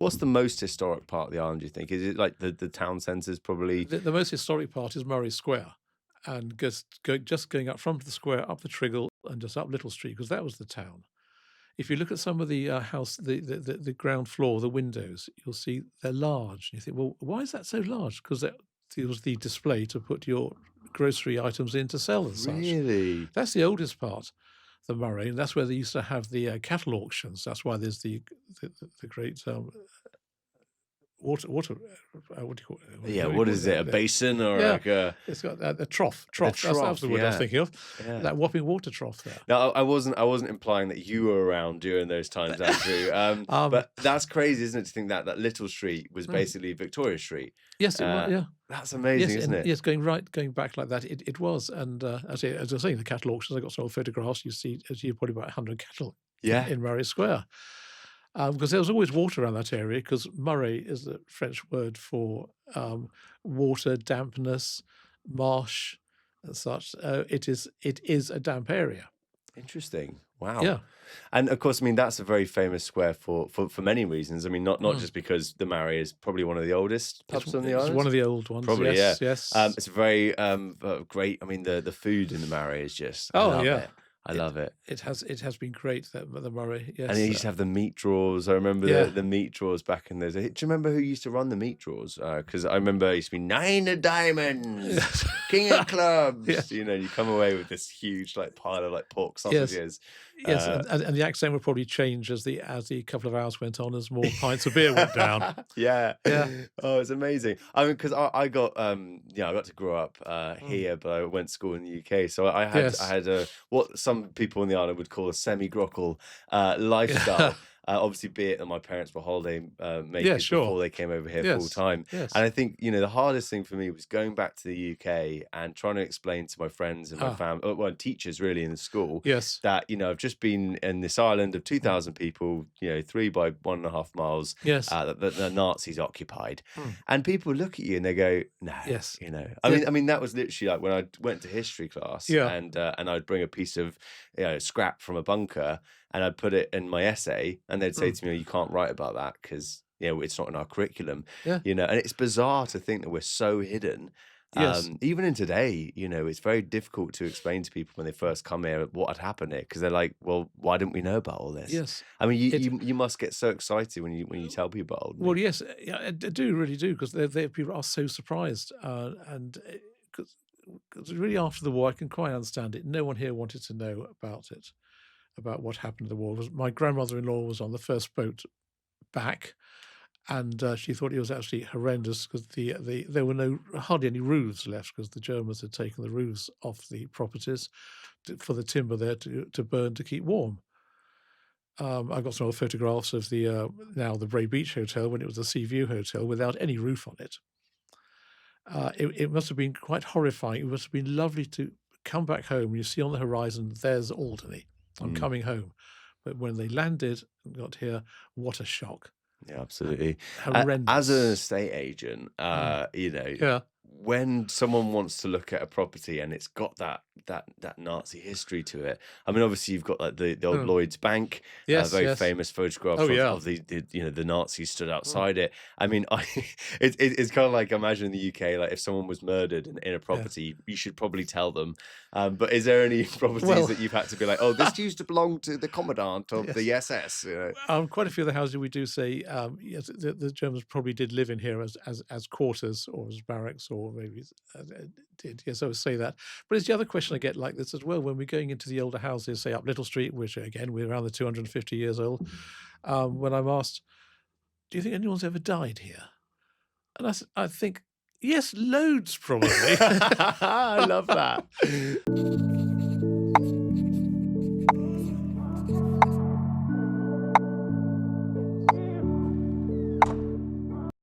What's the most historic part of the island, do you think? Is it like the town centre's probably... The most historic part is Murray Square, and just going up from the square, up the Triggle, and just up Little Street, because that was the town. If you look at some of the the ground floor, the windows, you'll see they're large. And you think, well, why is that so large? Because it was the display to put your grocery items in to sell and such. Really? That's the oldest part, the Murray, and that's where they used to have the cattle auctions. That's why there's the great water. What do you call it? Yeah, what is it? A basin or Yeah, like a... it's got a trough. That's the word I was thinking of. Yeah. That whopping water trough there. No, I wasn't implying that you were around during those times, Andrew. But that's crazy, isn't it, to think that Little Street was basically Victoria Street? Yes, it was, yeah. That's amazing, isn't it? Yes, going back like that, it was. And as I was saying, the cattle auctions, I got some old photographs. You see probably about 100 cattle in Murray Square. Because there was always water around that area, because Murray is the French word for water, dampness, marsh, and such. It is a damp area. Interesting. Wow. Yeah. And of course, I mean, that's a very famous square for many reasons. I mean, not just because the Murray is probably one of the oldest pubs on the island. It's one of the old ones. Probably, yes, yeah. Yes. It's a very great. I mean, the food in the Murray is just... I love it. It has been great, the Murray. Yes. And he used to have the meat drawers. I remember the meat drawers back in those days. Do you remember who used to run the meat drawers? Because I remember it used to be 9 of diamonds, king of clubs. Yes. You know, you come away with this huge pile of pork sausages. Yes, and the accent would probably change as the couple of hours went on, as more pints of beer went down. Yeah. Oh, it's amazing. I mean, because I got I got to grow up here, but I went to school in the UK, so I had what some people in the island would call a semi-grockle lifestyle. Obviously, be it that my parents were holiday makers before they came over here full time. Yes. And I think, the hardest thing for me was going back to the UK and trying to explain to my friends and my family, well, teachers really in the school, that, I've just been in this island of 2,000 people, 3 by 1.5 miles, that the Nazis occupied. And people look at you and they go, no, I mean, that was literally like when I went to history class and I'd bring a piece of, scrap from a bunker and I'd put it in my essay, and they'd say to me, "You can't write about that because it's not in our curriculum." And it's bizarre to think that we're so hidden. Even in today, it's very difficult to explain to people when they first come here what had happened here, because they're like, "Well, why didn't we know about all this?" Yes, I mean, you must get so excited when you tell people about Alderney. Well, yes, I do, really do, because people are so surprised, and because really after the war, I can quite understand it. No one here wanted to know about it. About what happened in the war. My grandmother-in-law was on the first boat back, and she thought it was actually horrendous because there were hardly any roofs left, because the Germans had taken the roofs off the properties for the timber there to burn to keep warm. I've got some old photographs of now the Bray Beach Hotel, when it was a Sea View Hotel without any roof on it. It must have been quite horrifying. It must have been lovely to come back home and you see on the horizon, there's Alderney. I'm coming home. But when they landed and got here, what a shock. Yeah, absolutely. Horrendous. As an estate agent, when someone wants to look at a property and it's got that Nazi history to it, I mean, obviously you've got the old Lloyd's Bank, very famous photograph of the Nazis stood outside it. I mean, it's kind of like, imagine in the UK, like if someone was murdered in a property, you should probably tell them. But is there any properties that you've had to be like, oh, this used to belong to the commandant of the SS? Quite a few of the houses we do say, yes, the Germans probably did live in here as quarters or as barracks, or maybe did. Yes, I would say that. But it's the other question I get like this as well when we're going into the older houses, say up Little Street, which again we're around the 250 years old. When I'm asked, "Do you think anyone's ever died here?" And I think, yes, loads probably. I love that.